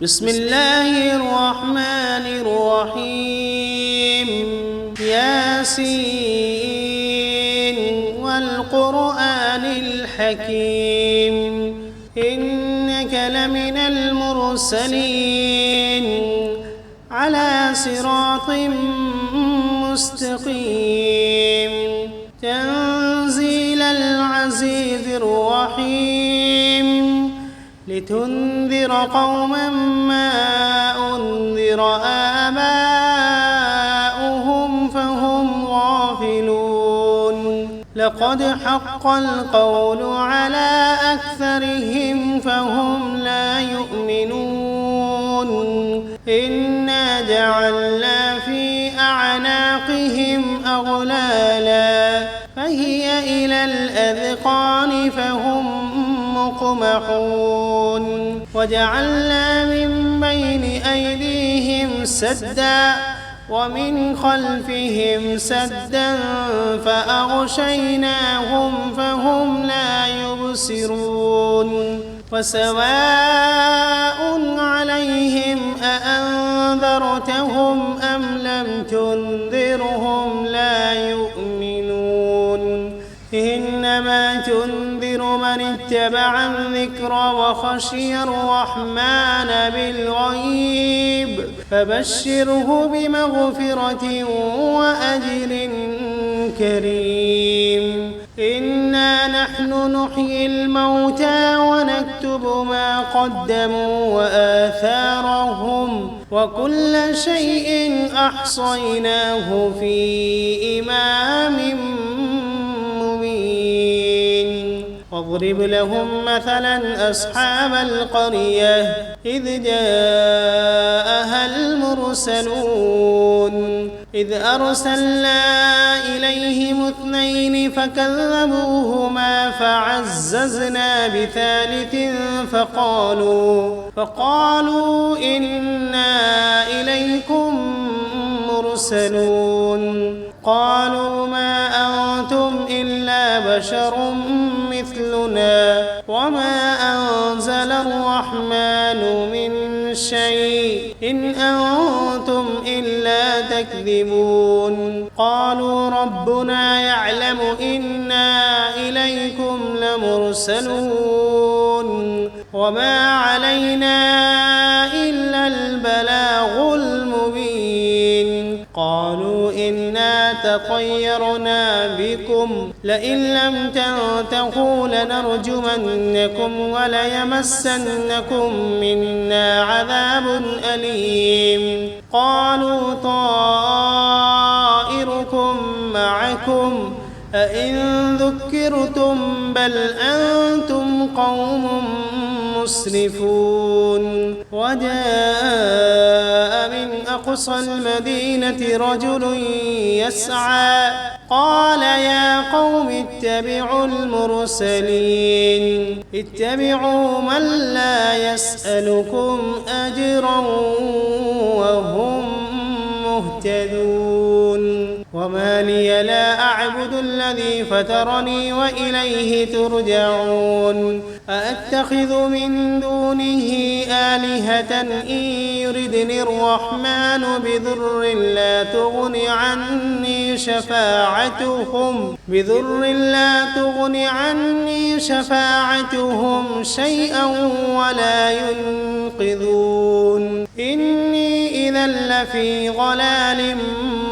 بسم الله الرحمن الرحيم ياسين والقرآن الحكيم إنك لمن المرسلين على صراط مستقيم تنزيل العزيز الرحيم لتنذر قوما ما أنذر آباؤهم فهم غافلون لقد حق القول على أكثرهم فهم لا يؤمنون إنا جعلنا في أعناقهم أغلالا فهي إلى الأذقان فهم مقمحون وجعلنا من بين أيديهم سدا ومن خلفهم سدا فأغشيناهم فهم لا يبصرون وسواء عليهم أأنذرتهم أم لم تنذرهم لا يؤمنون إنما تنذر من اتبع الذكر وخشي الرحمن بالغيب فبشره بمغفرة وأجر كريم إنا نحن نحيي الموتى ونكتب ما قدموا وآثارهم وكل شيء أحصيناه في إمام واضرب لهم مثلا أصحاب القرية إذ جاءها المرسلون إذ أرسلنا إليهم 2 فكذبوهما فعززنا بثالث فقالوا إنا إليكم مرسلون قالوا ما أنتم إلا بشر مثلنا وما أنزل الرحمن من شيء إن أنتم إلا تكذبون قالوا ربنا يعلم إنا إليكم لمرسلون وما علينا إلا البلاغ المبين قالوا إنا تطيرنا بكم لئن لم تنتهوا لنرجمنكم وليمسنكم منا عذاب أليم قالوا طائركم معكم أئن ذكرتم بل أنتم قوم مسرفون وجاء من أقصى المدينة رجل يسعى قال يا قوم اتبعوا المرسلين اتبعوا من لا يسألكم أجرا وهم مهتدون وما لي لا أعبد الذي فطرني وإليه ترجعون أأتخذ من دونه آلهة إن يردني الرحمن بضر لا تغن عني شفاعتهم شيئا ولا ينقذون إني إذا لفي ضلال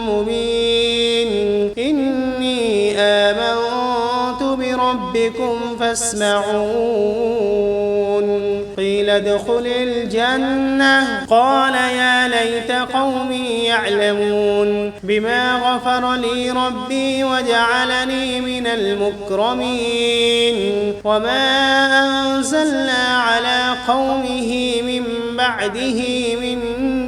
مبين إني آمنت بربكم فاسمعون قيل ادخل الجنة قال يا ليت قومي يعلمون بما غفر لي ربي وجعلني من المكرمين وما أنزلنا على قومه من بعده من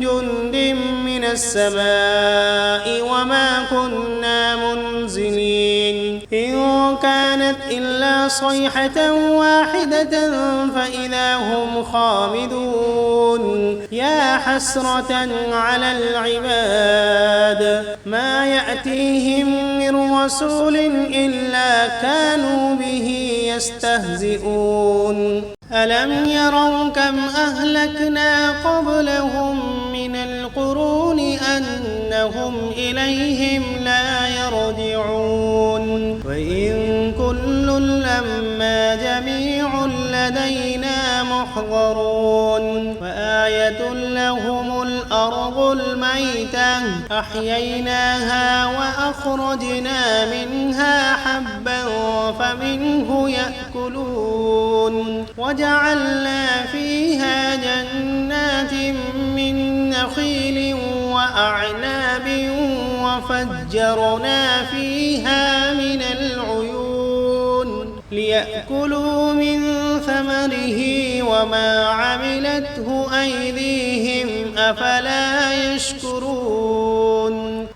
جند من السماء وما كنا منزلين إن كانت إلا صيحة واحدة فإذا هم خامدون يا حسرة على العباد ما يأتيهم من رسول إلا كانوا به يستهزئون ألم يروا كم أهلكنا قبلهم من القرون أنهم إليهم لا يرجعون وإن كل لما جميع لدينا محضرون وآية لهم الأرض الميتة أحييناها وأخرجنا منها حبا فمنه يأكلون وجعلنا فيها جنات من نخيل وأعناب وفجرنا فيها من العيون ليأكلوا من ثمره وما عملته أيديهم أفلا يشكرون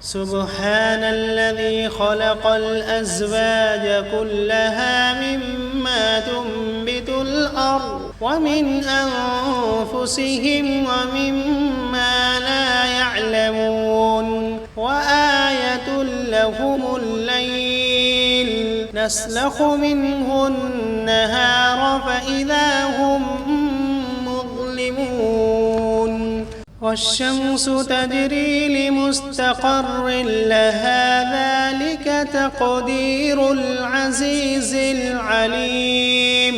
سبحان الذي خلق الأزواج كلها مما تنبت الأرض ومن أنفسهم ومما لا يعلمون وآية لهم الليل نسلخ منه النهار فإذا هم مظلمون والشمس تجري لمستقر لها ذلك تقدير العزيز العليم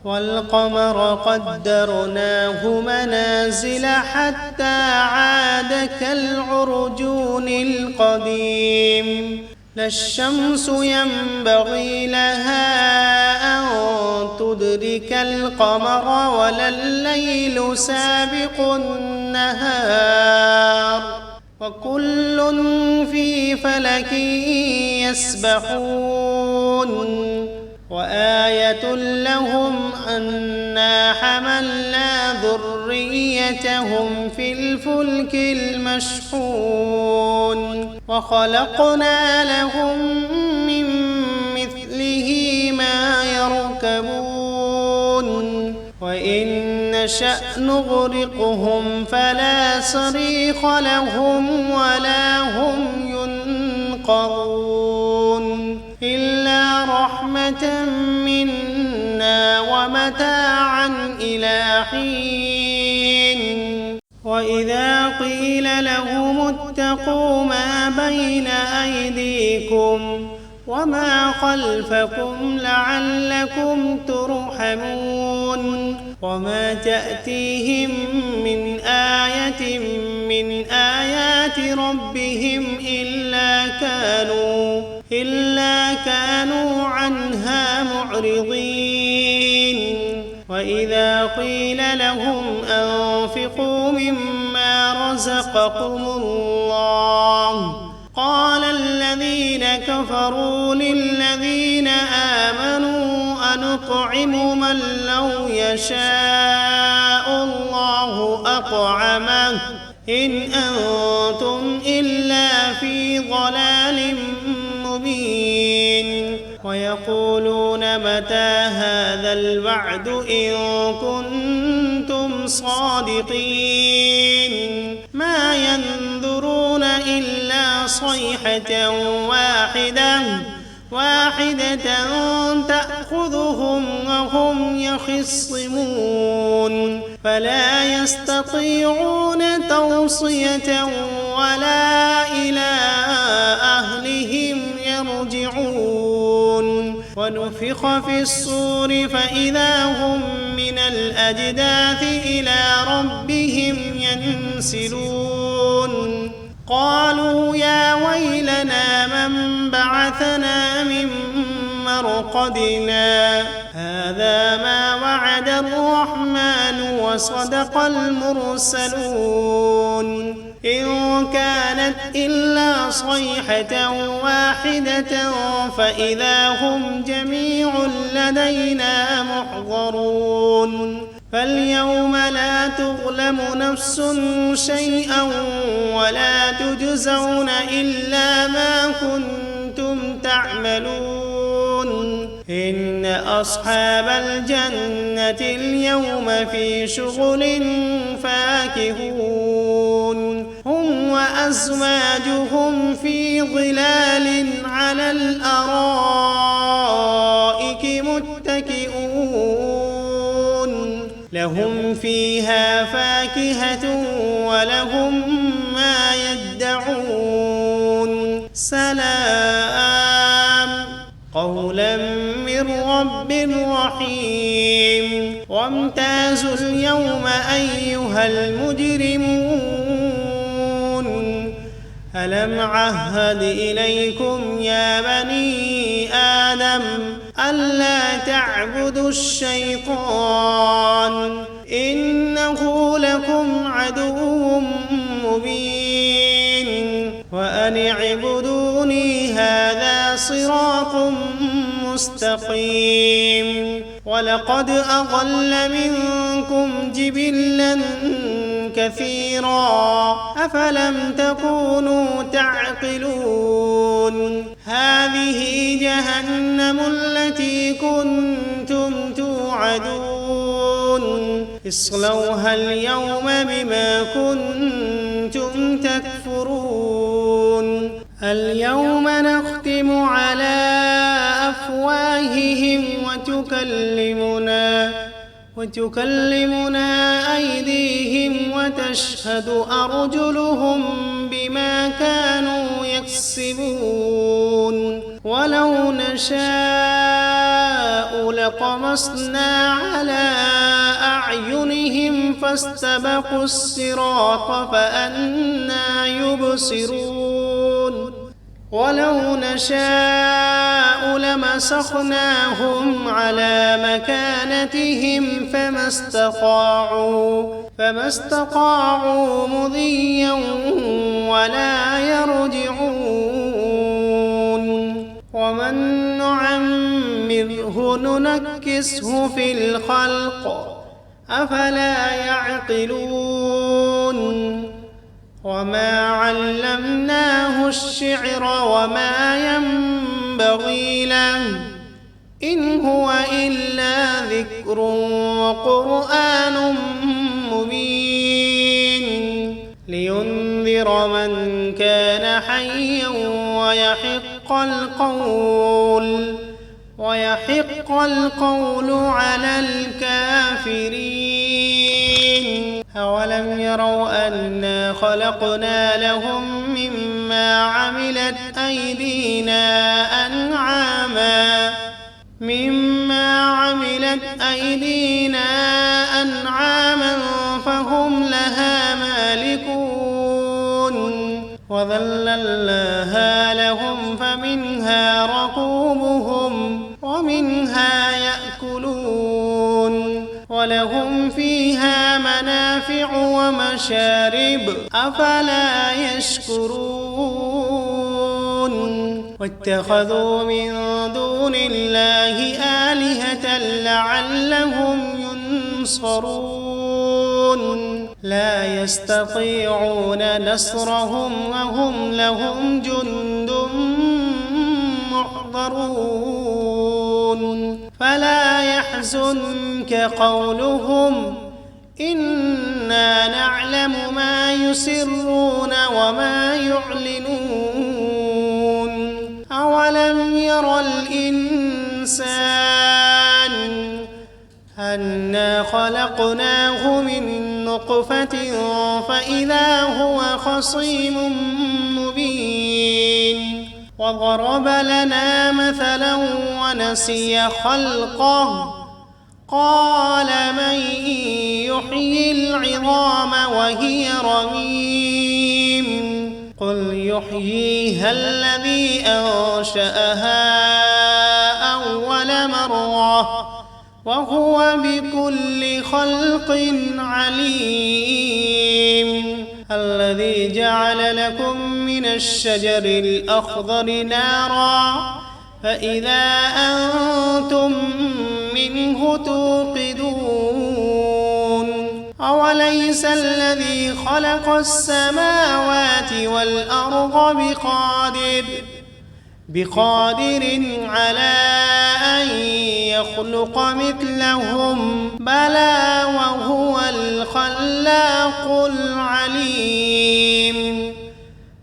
والقمر قدرناه منازل حتى عاد كالعرجون القديم لا الشمس ينبغي لها أن تدرك القمر ولا الليل سابق النهار وكل في فلك يسبحون وآية لهم أنا حملنا ذريتهم في الفلك المشحون وخلقنا لهم من مثله ما يركبون وإن نشأ نغرقهم فلا صريخ لهم ولا هم ينقذون إلا رحمة منا ومتاعا إلى حين وإذا قيل لهم اتقوا ما بين أيديكم وما خلفكم لعلكم ترحمون وما تأتيهم من آية من آيات ربهم إلا كانوا عنها معرضين وإذا قيل لهم أنفقوا مما رزقكم الله قال الذين كفروا للذين آمنوا أنطعم من لو يشاء الله أطعمه إن أنتم إلا في ضلال مبين ويقولون متى هذا الوعد إن كنتم صادقين ما ينظرون إلا صيحة واحدة تأخذهم وهم يخصمون فلا يستطيعون توصية ولا إلى أهلهم يرجعون ونفخ في الصور فإذا هم من الأجداث إلى ربهم ينسلون قالوا يا ويلنا من بعثنا من مرقدنا هذا ما وعد الرحمن وصدق المرسلون إن كانت إلا صيحة واحدة فإذا هم جميع لدينا محضرون فاليوم لا تظلم نفس شيئا ولا تجزون إلا ما كنتم تعملون إن أصحاب الجنة اليوم في شغل فاكهون هم وأزواجهم في ظلال على الأرائك متكئون فيها فاكهة ولهم ما يدعون سلام قولا من رب رحيم وامتازوا اليوم أيها المجرمون ألم عهد إليكم يا بني آدم ألا تعبدوا الشيطان إنه لكم عدو مبين وأن اعبدوني هذا صراط مستقيم ولقد أضل منكم جبلا كثيرا أفلم تكونوا تعقلون هذه جهنم التي كنتم توعدون اصلوها اليوم بما كنتم تكفرون اليوم نختم على أفواههم وتكلمنا أيديهم وتشهد أرجلهم بما كانوا يكسبون ولو نشاء لطمسنا على أعينهم فاستبقوا الصراط فأنى يبصرون ولو نشاء لمسخناهم على مكانتهم فما استطاعوا مضيا ولا يرجعون ومن نعمره ننكسه في الخلق أفلا يعقلون وما علمناه الشعر وما ينبغي له إن هو إلا ذكر وقرآن مبين لينذر من كان حيا ويحق القول على الكافرين أولم يروا أنا خلقنا لهم مما عملت أيدينا أنعاما فهم لها مالكون وذللناها لهم فمنها ركوبهم ومنها يأكلون ولهم فيها منافع ومشارب أفلا يشكرون واتخذوا من دون الله آلهة لعلهم ينصرون لا يستطيعون نصرهم وهم لهم جند محضرون فلا يحزنك قولهم إنا نعلم ما يسرون وما يعلنون أولم ير الإنسان أنا خلقناه من نطفة فإذا هو خصيم مبين وضرب لنا مثلا ونسي خلقه قال من يحيي العظام وهي رميم قل يحييها الذي أنشأها أول مرة وهو بكل خلق عليم الذي جعل لكم من الشجر الأخضر نارا فإذا أنتم منه توقدون أوليس الذي خلق السماوات والأرض بقادر على أن يخلق مثلهم بلى وهو الخلاق العليم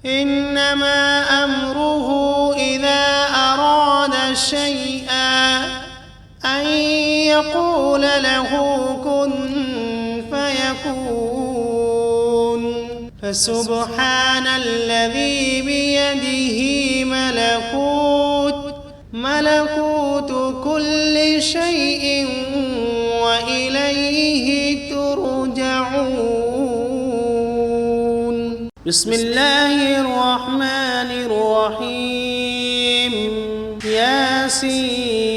إنما أمره إذا أراد شيئا أن يقول له كن فسبحان الذي بيده ملكوت كل شيء وإليه ترجعون. بسم الله الرحمن الرحيم. ياسين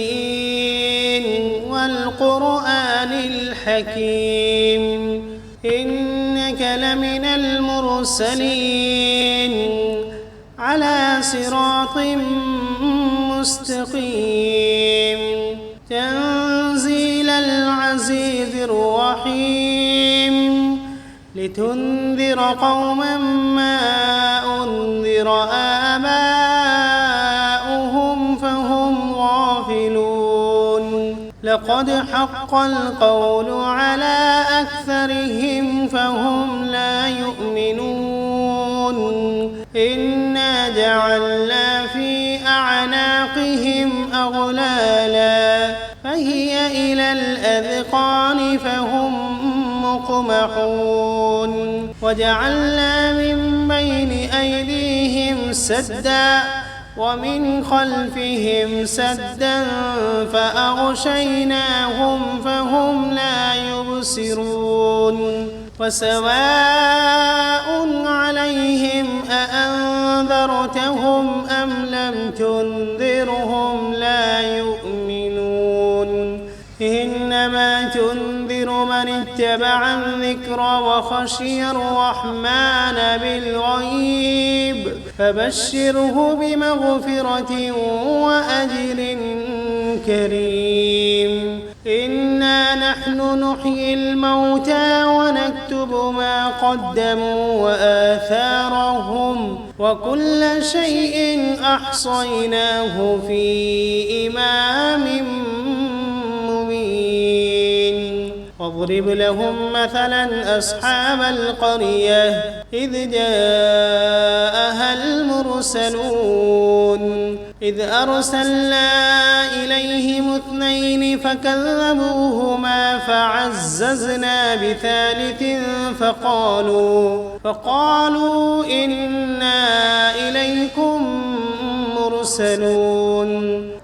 والقرآن الحكيم إنك لمن المرسلين على صراط مستقيم تنزيل العزيز الرحيم لتنذر قوما ما أنذر آباؤهم فهم غافلون لقد حق القول على أكثرهم فهم لا يؤمنون إنا جعلنا في أعناقهم أغلالا فهي إلى الأذقان فهم مقمحون وجعلنا من بين أيديهم سدا ومن خلفهم سدا فأغشيناهم فهم لا يبصرون وسواء عليهم أأنذرتهم أم لم تنذرهم لا يؤمنون إنما تنذر من اتبع الذكر وخشي الرحمن بالغيب فبشره بمغفرة وأجر كريم إنا نحن نحيي الموتى ونكتب ما قدموا وآثارهم وكل شيء أحصيناه في إمام مبين واضرب لهم مثلا أصحاب القرية إذ جاءها المرسلون إذ أرسلنا إليهم 2 فكذبوهما فعززنا بثالث فقالوا إنا إليكم مرسلون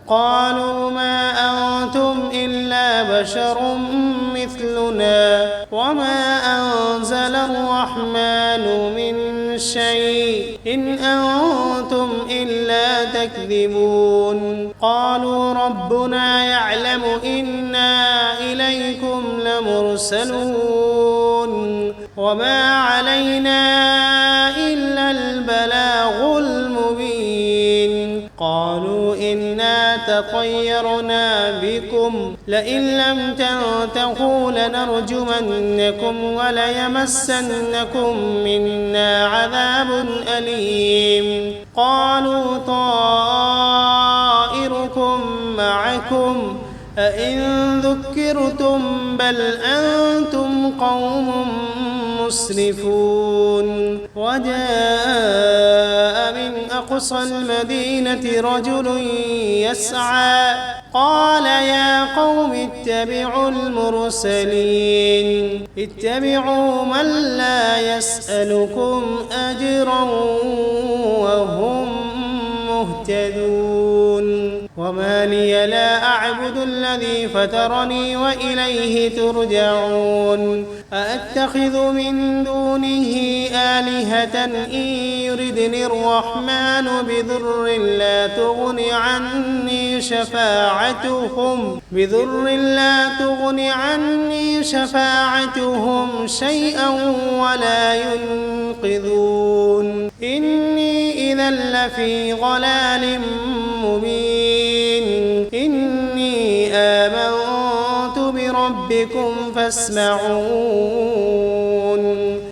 قالوا ما أنتم إلا بشر مثلنا وما أنزل الرحمن من شيء إن أنتم إلا تكذبون قالوا ربنا يعلم إنا إليكم لمرسلون وما علينا إلا البلاغ المبين قالوا إنا تطيرنا بكم لئن لم تنتهوا لنرجمنكم وليمسنكم منا عذاب أليم قالوا طائركم معكم أئن ذكرتم بل أنتم قوم مسرفون وجاء من أقصى المدينة رجل يسعى قال يا قوم اتبعوا المرسلين اتبعوا من لا يسألكم أجرا وهم مهتدون وما لي لا أعبد الذي فطرني وإليه ترجعون أأتخذ من دونه آلهة إن يردني الرحمن بضر لا تغن عني شفاعتهم شيئا ولا ينقذون إني إذا لفي ضلال مبين إني آمنت بربكم فاسمعون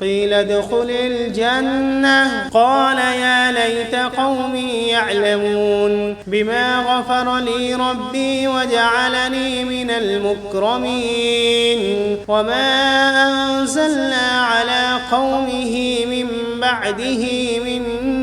قيل ادخل الجنة قال يا ليت قومي يعلمون بما غفر لي ربي وجعلني من المكرمين وما أنزلنا على قومه من بعده من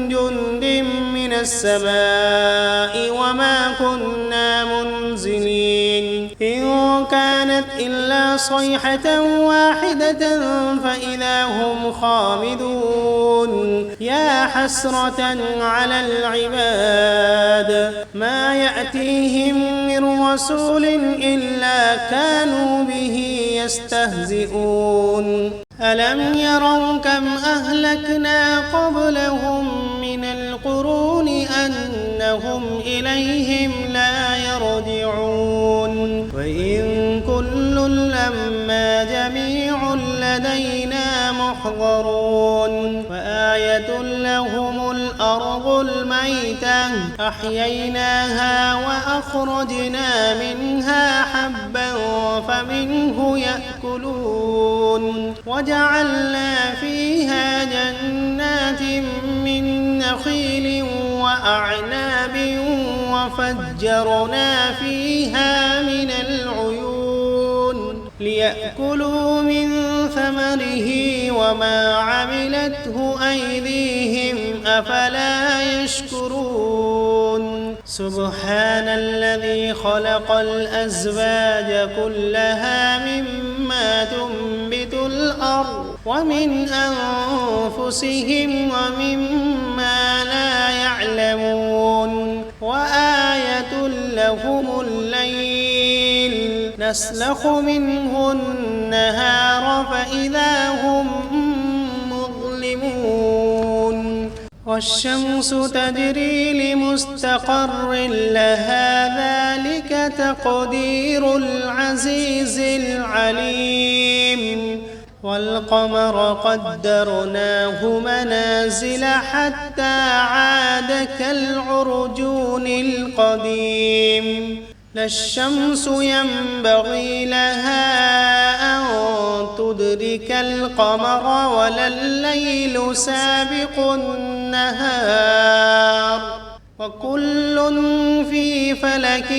جند من السماء وما كنا منزلين إن كانت إلا صيحة واحدة فإذا هم خامدون يا حسرة على العباد ما يأتيهم من رسول إلا كانوا به يستهزئون ألم يروا كم أهلكنا قبلهم من القرون أنهم إليهم لا يرجعون وإن كل لما جميع لدينا محضرون وآية لهم الأرض الميتة أحييناها وأخرجنا منها حبا فمنه يأكلون وجعلنا فيها جنات من نخيل وأعناب وفجرنا فيها من العيون ليأكلوا من ثمره وما عملته أيديهم أفلا يشكرون سبحان الذي خلق الأزواج كلها مما تنبت الأرض ومن أنفسهم ومما لا يعلمون وآية لهم الليل نسلخ منه النهار فإذا هم مظلمون والشمس تجري لمستقر لها ذلك تقدير العزيز العليم والقمر قدرناه منازل حتى عاد كالعرجون القديم لا الشمس ينبغي لها أن تدرك القمر ولا الليل سابق النهار وكل في فلك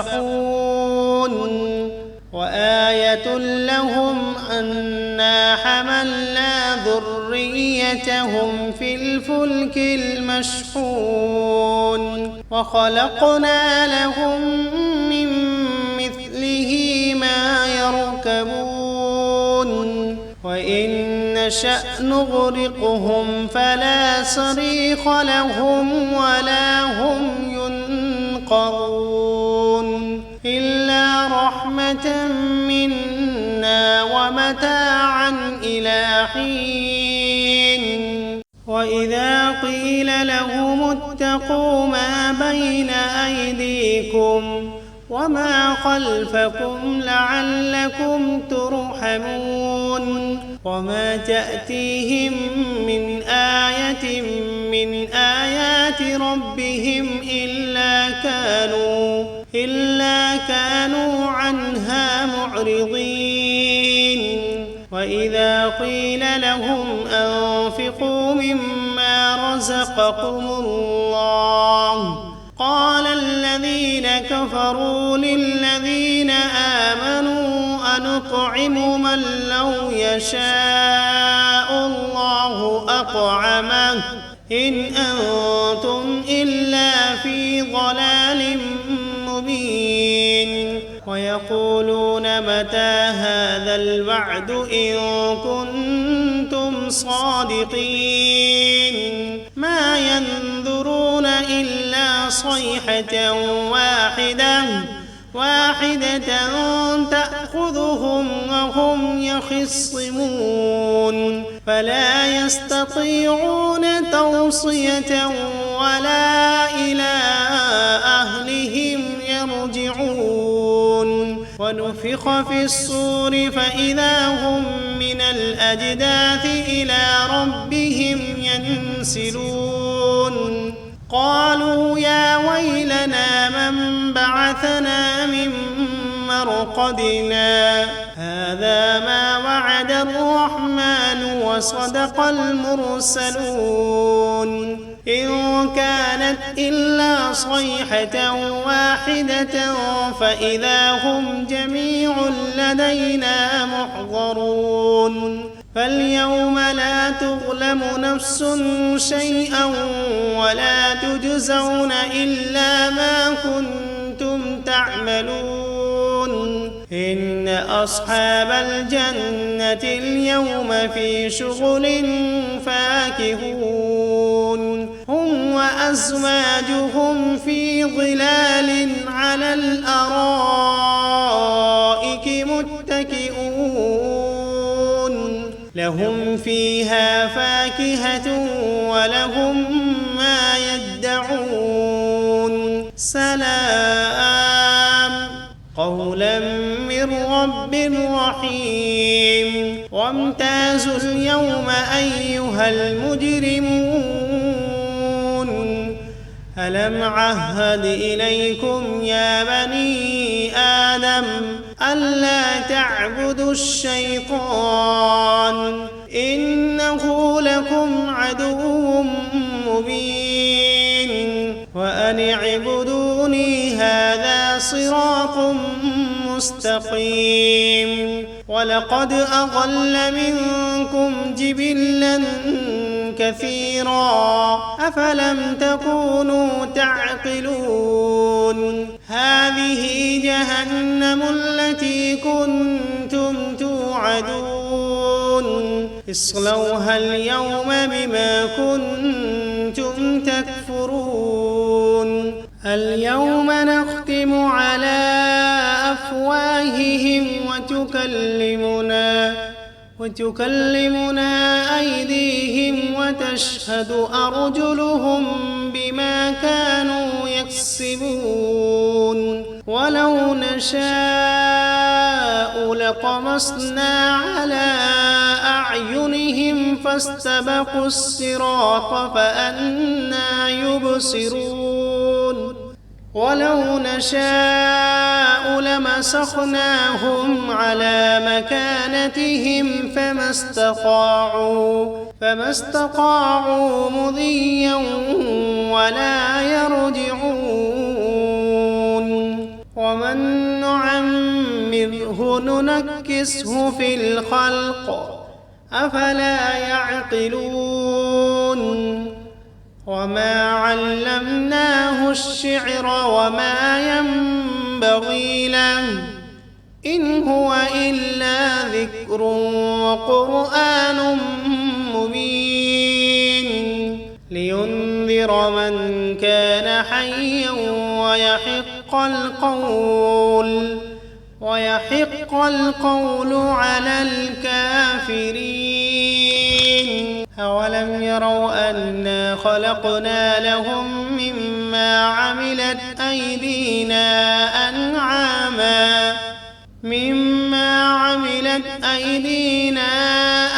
يسبحون وآية لهم أنا حملنا ذريتهم في الفلك المشحون وخلقنا لهم من مثله ما يركبون وإن نشأ نغرقهم فلا صريخ لهم ولا هم ينقذون إلا رحمة منا ومتاعا إلى حين وإذا قيل لهم اتقوا ما بين أيديكم وما خلفكم لعلكم ترحمون وما تأتيهم من آية من آيات ربهم إلا كانوا عنها معرضين وإذا قيل لهم أنفقوا مما رزقكم الله قال الذين كفروا للذين آمنوا أنطعم من لو يشاء الله أطعمه إن أنتم إلا في ضلال مبين ويقولون متى هذا الوعد إن كنتم صادقين ما ينظرون إلا صيحة واحدة تأخذهم وهم يخصمون فلا يستطيعون توصية ولا إلى أهلهم يرجعون ونفخ في الصور فإذا هم من الأجداث إلى ربهم ينسلون قالوا يا ويلنا من بعثنا من مرقدنا هذا ما وعد الرحمن وصدق المرسلون إن كانت إلا صيحة واحدة فإذا هم جميع لدينا محضرون فاليوم لا تظلم نفس شيئا ولا تجزون إلا ما كنتم تعملون إن أصحاب الجنة اليوم في شغل فاكهون هم وأزواجهم في ظلال على الأرائك متكئون لهم فيها فاكهة ولهم ما يدعون سلام قولا من رب رحيم وامتازوا اليوم أيها المجرمون ألم عهد إليكم يا بني آدم ألا تعبدوا الشيطان إنه لكم عدو مبين وأن اعبدوني هذا صراط مستقيم ولقد أضل منكم جبلا كثيرا أفلم تكونوا تعقلون هذه جهنم التي كنتم توعدون اصلوها اليوم بما كنتم تكفرون اليوم نختم على أفواههم وتكلمنا أيديهم وتشهد أرجلهم بما كانوا يكسبون ولو نشاء لطمسنا على أعينهم فاستبقوا الصراط فأنى يبصرون ولو نشاء لمسخناهم على مكانتهم فما استطاعوا مضيا ولا يرجعون ومن نعمره ننكسه في الخلق أفلا يعقلون وما علمناه الشعر وما ينبغي له إن هو إلا ذكر وقرآن مبين لينذر من كان حيا ويحق القول على الكافرين أولم يروا أنا خلقنا لهم مما عملت أيدينا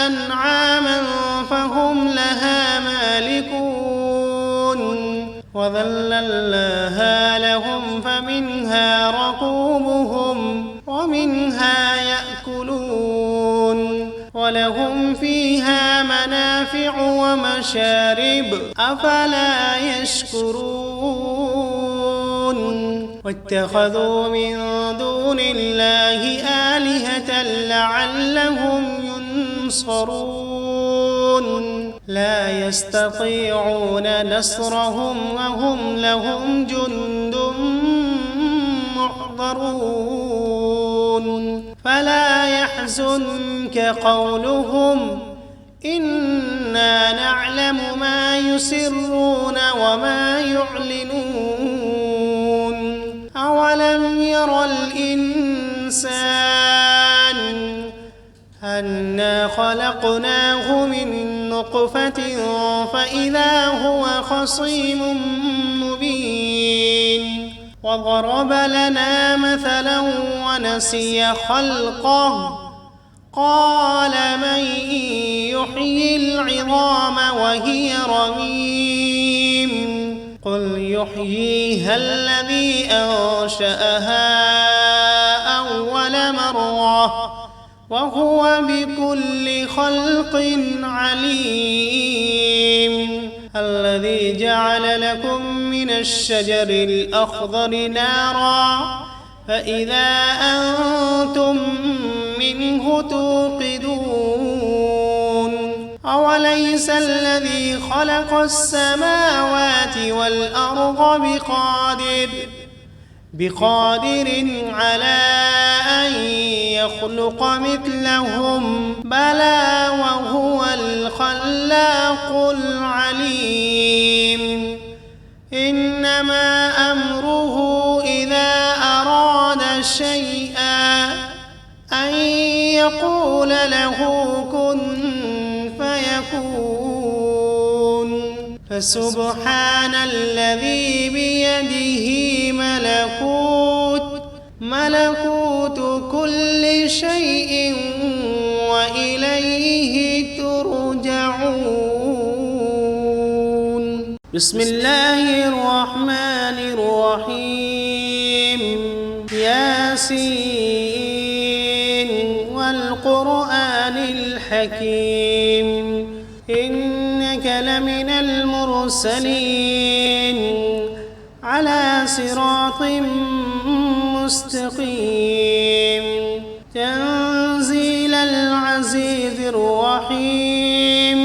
أنعاما فهم لها مالكون وذللناها لهم فمنها ركوبهم ومنها يأكلون ولهم فيها منافع ومشارب أفلا يشكرون واتخذوا من دون الله آلهة لعلهم ينصرون لا يستطيعون نصرهم وهم لهم جند محضرون فلا يحزنك قولهم إنا نعلم ما يسرون وما يعلنون أولم ير الإنسان أنا خلقناه من نطفة فإذا هو خصيم مبين وضرب لنا مثلا ونسي خلقه قال من يحيي العظام وهي رميم قل يحييها الذي أنشأها أول مرة وهو بكل خلق عليم الذي جعل لكم من الشجر الأخضر نارا فإذا أنتم منه توقدون أوليس الذي خلق السماوات والأرض بقادر على أن يخلق مثلهم بلى وهو الخلاق العليم إنما أمره إذا أراد شيئا أن يقول له كن فيكون فسبحان الذي بيده ملكوت كل شيء وإليه ترجعون. بسم الله الرحمن الرحيم. ياسين والقرآن الحكيم إنك لمن المرسلين على صراط مستقيم تنزيل العزيز الرحيم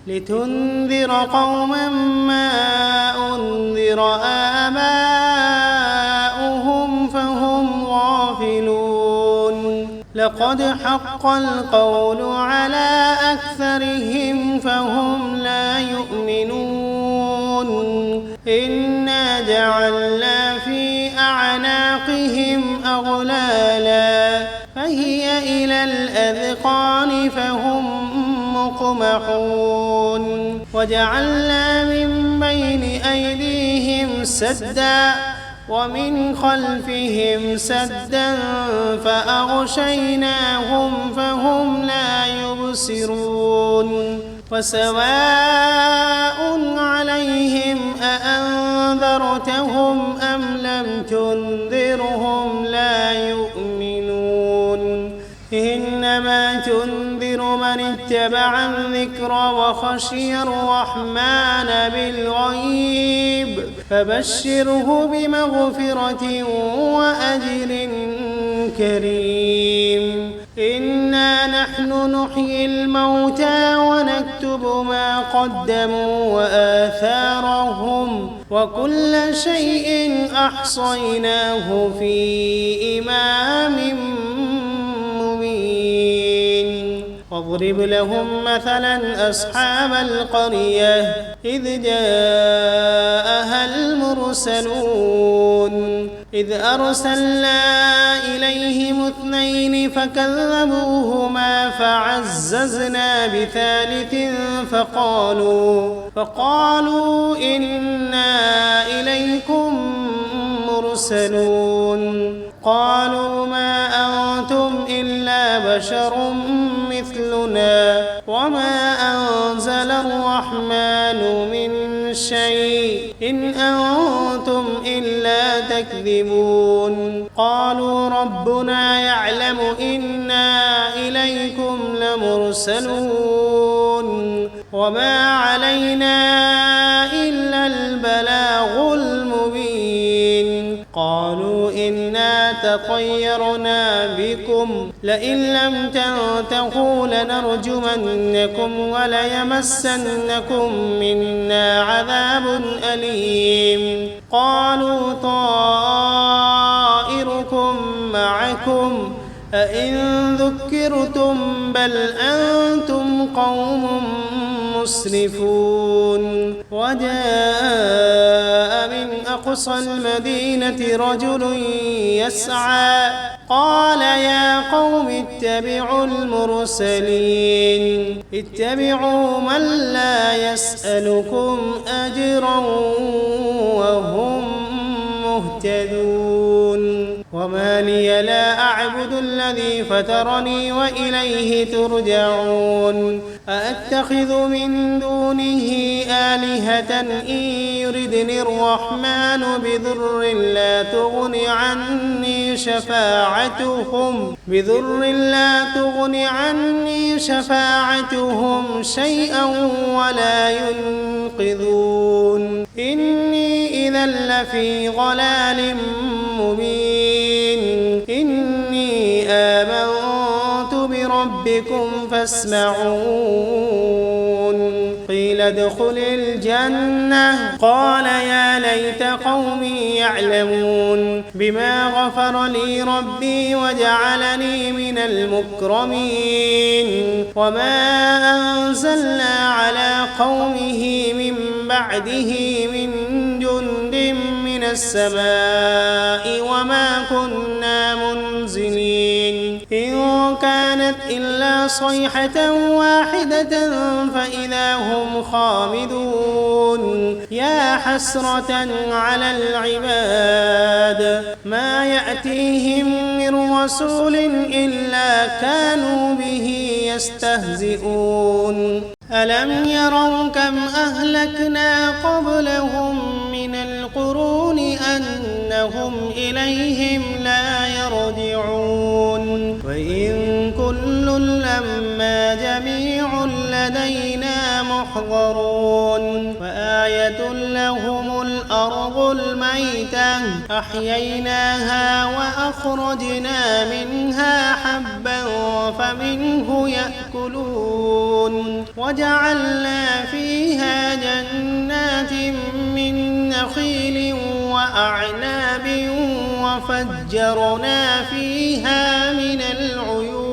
لتنذر قوما ما أنذر آباؤهم فهم غافلون لقد حق القول على أكثرهم فهم لا يؤمنون إنا جعلنا في أعناقهم أغلالا فهي إلى الأذقان فهم مقمحون وجعلنا من بين أيديهم سدا ومن خلفهم سدا فأغشيناهم فهم لا يبصرون وسواء عليهم أأنذرتهم أم لم تنذرهم لا يؤمنون إنما تنذر من اتبع الذكر وخشي الرحمن بالغيب فبشره بمغفرة وأجر كريم إنا نحن نحيي الموتى ونكتب ما قدموا وآثارهم وكل شيء أحصيناه في إمام مبين واضرب لهم مثلا أصحاب القرية إذ جاءها المرسلون إذ أرسلنا إليهم اثنين فكذبوهما فعززنا بثالث فقالوا إنا إليكم مرسلون قالوا ما أنتم إلا بشر مثلنا وما أنزل الرحمن من شيء إن أنتم إلا تكذبون قالوا ربنا يعلم إنا إليكم لمرسلون وما علينا إلا البلاغ المبين قالوا إنا تطيرنا بكم لئن لم تنتهوا لنرجمنكم وليمسنكم منا عذاب أليم قالوا طائركم معكم أئن ذكرتم بل أنتم قوم مسرفون وجاء من أقصى المدينة رجل يسعى قال يا قوم اتبعوا المرسلين اتبعوا من لا يسألكم أجرا وهم مهتدون وما لي لا أعبد الذي فطرني وإليه ترجعون أأتخذ من دونه آلهة إن يردني الرحمن بضر لا تغن عني شفاعتهم شيئا ولا ينقذون إني إذا لفي ضلال مبين إني آمنت بربكم فاسمعون قيل قيل ادخل الجنة قال يا ليت قومي يعلمون بما غفر لي ربي وجعلني من المكرمين وما أنزلنا على قومه من بعده من جند من السماء وما كنا منزلين إن كانت إلا صيحة واحدة فإذا هم خامدون يا حسرة على العباد ما يأتيهم من رسول إلا كانوا به يستهزئون ألم يروا كم أهلكنا قبلهم من القرون أنهم إليهم لا يرجعون وإن كل لما جميع لدينا محضرون وآية لهم الأرض الميتة أحييناها وأخرجنا منها حبا فمنه يأكلون وجعلنا فيها جنات من نخيل وأعناب وفجرنا فيها من العيون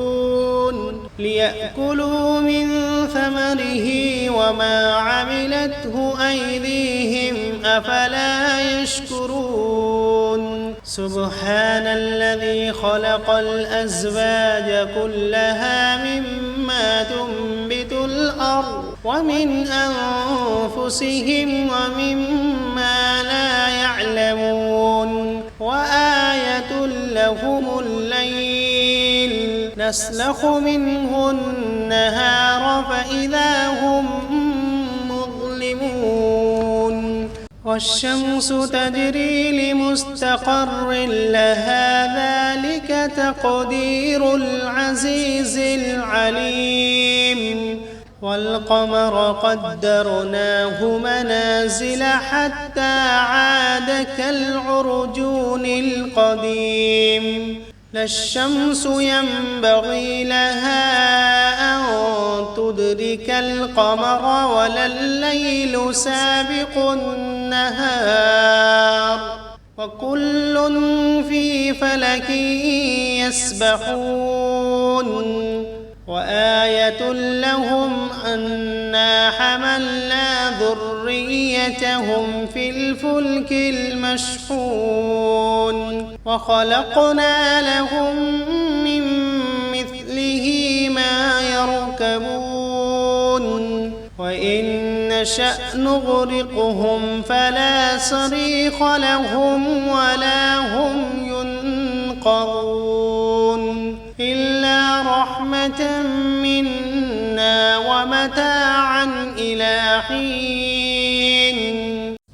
ليأكلوا من ثمره وما عملته أيديهم أفلا يشكرون سبحان الذي خلق الأزواج كلها مما تنبت الأرض ومن أنفسهم ومما لا يعلمون وآية لهم الليل نسلخ منه النهار فإذا هم مظلمون والشمس تجري لمستقر لها ذلك تقدير العزيز العليم والقمر قدرناه منازل حتى عاد كالعرجون القديم لا الشمس ينبغي لها أن تدرك القمر ولا الليل سابق النهار وكل في فلك يسبحون وآية لهم أنا حملنا ذريتهم في الفلك المشحون وخلقنا لهم من مثله ما يركبون وإن نشأ نغرقهم فلا صريخ لهم ولا هم ينقذون إلا رحمة منا ومتاعا إلى حين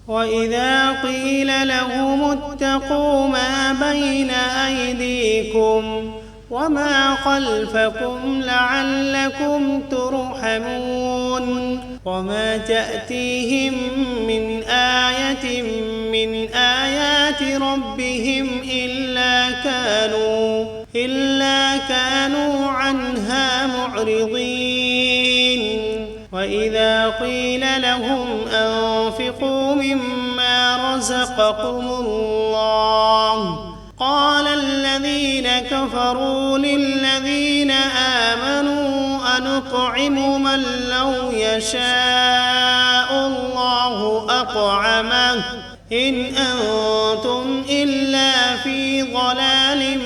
وإذا قيل لهم اتقوا ما بين أيديكم وما خلفكم لعلكم ترحمون وما تأتيهم من آية من آيات ربهم إلا كانوا عنها معرضين وإذا قيل لهم أنفقوا مما رزقكم الله قال الذين كفروا للذين آمنوا أنطعم من لو يشاء الله أطعمه إن أنتم إلا في ضلال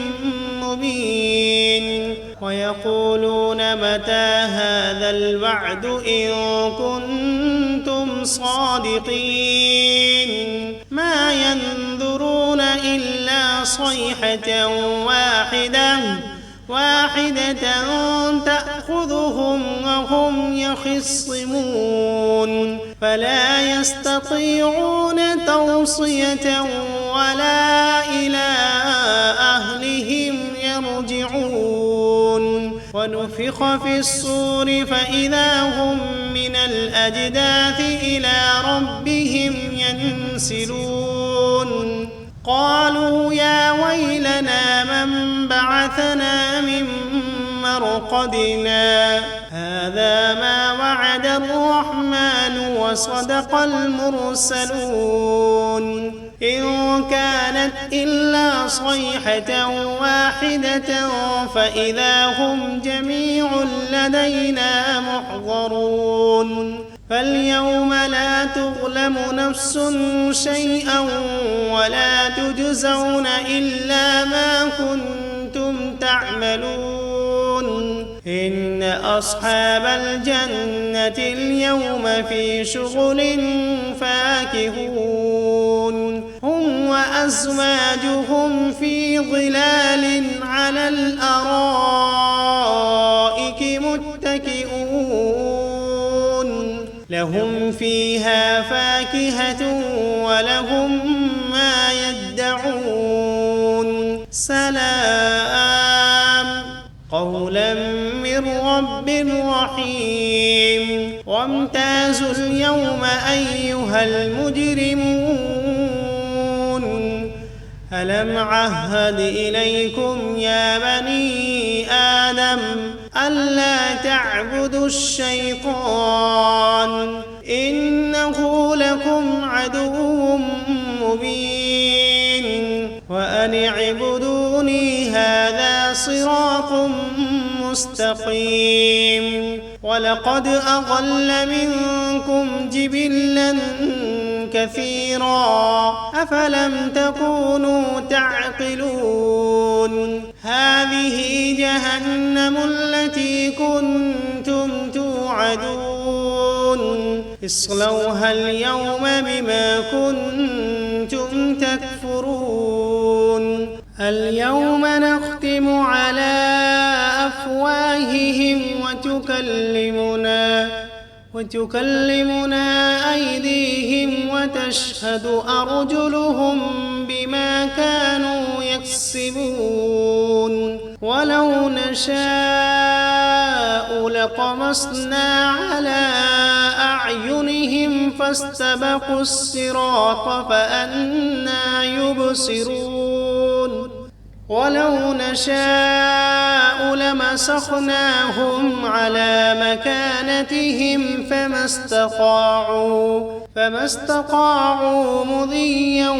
مبين ويقولون متى هذا الوعد إن كنتم صادقين ما ينظرون إلا صيحة واحدة تأخذهم وهم يخصمون فلا يستطيعون توصية ولا إلى أهلهم يرجعون ونفخ في الصور فإذا هم من الأجداث إلى ربهم ينسلون قالوا يا ويلنا من بعثنا من مرقدنا هذا ما وعد الرحمن وصدق المرسلون إن كانت إلا صيحة واحدة فإذا هم جميع لدينا محضرون فاليوم لا تظلم نفس شيئا ولا تجزون إلا ما كنتم تعملون إن أصحاب الجنة اليوم في شغل فاكهون هم وأزواجهم في ظلال على الأرائك متكئون لهم فيها فاكهة ولهم ما يدعون سلام قولا من رب رحيم وامتازوا اليوم أيها المجرمون ألم عهد إليكم يا بني آدم ألا تعبدوا الشيطان إنه لكم عدو مبين وأن اعبدوني هذا صراط مستقيم ولقد أضل منكم جبلا كثيرا أفلم تكونوا تعقلون هذه جهنم التي كنتم توعدون اصلوها اليوم بما كنتم تكفرون اليوم نختم على أفواههم وتكلمنا أيديهم وتشهد أرجلهم بما كانوا يكسبون ولو نشاء لطمسنا على أعينهم فاستبقوا الصراط فأنى يبصرون ولو نشاء لمسخناهم على مكانتهم فما استطاعوا مضيا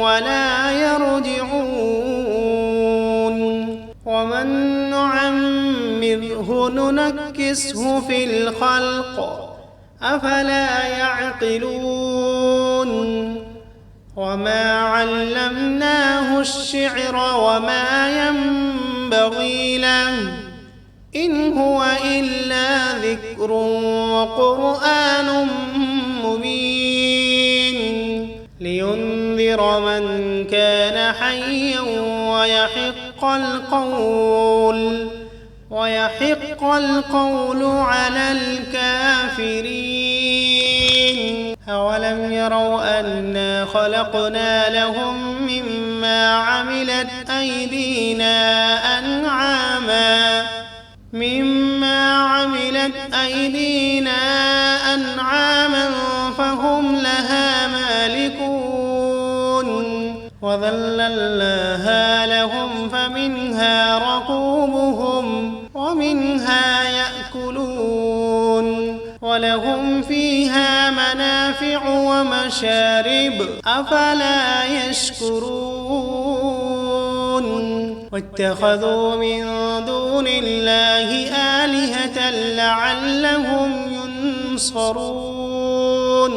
ولا يرجعون ومن نعمره ننكسه في الخلق أفلا يعقلون وما علمناه الشعر وما ينبغي له إن هو إلا ذكر وقرآن مبين لينذر من كان حيا ويحق القول على الكافرين أولم يروا أنا خلقنا لهم مما عملت أيدينا أنعاما فهم لها مالكون وذللناها لهم فمنها ركوبهم ومنها يأكلون ولهم فيها منافع ومشارب أفلا يشكرون واتخذوا من دون الله آلهة لعلهم ينصرون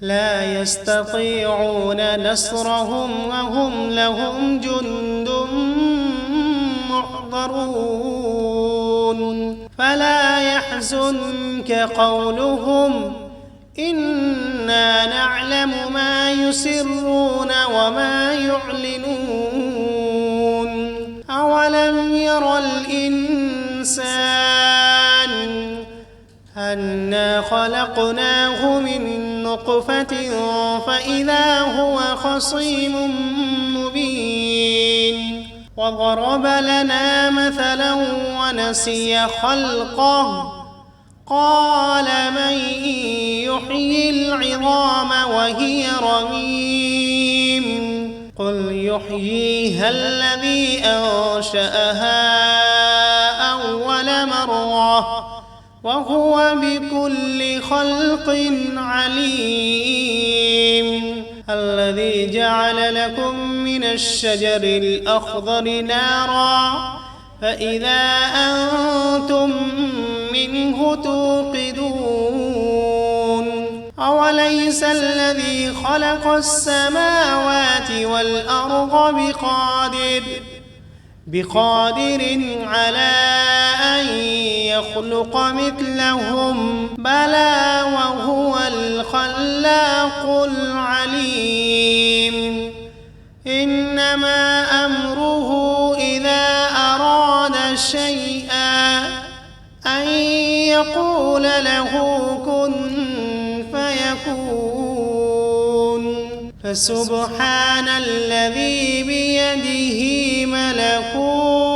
لا يستطيعون نصرهم وهم لهم جند محضرون فلا يحزنك قولهم إنا نعلم ما يسرون وما يعلنون أولم ير الإنسان أنا خلقناه من نطفة فإذا هو خصيم مبين وضرب لنا مثلا ونسي خلقه قال من يحيي العظام وهي رميم قل يحييها الذي أنشأها أول مرة وهو بكل خلق عليم. الذي جعل لكم من الشجر الأخضر نارا فإذا أنتم منه توقدون. أوليس الذي خلق السماوات والأرض بقادر على أن يخلق مثلهم؟ بلى وهو الخلاق العليم. إنما أمره إذا أراد شيئا أن يقول له كن فيكون. فسبحان الذي بيده ملكوت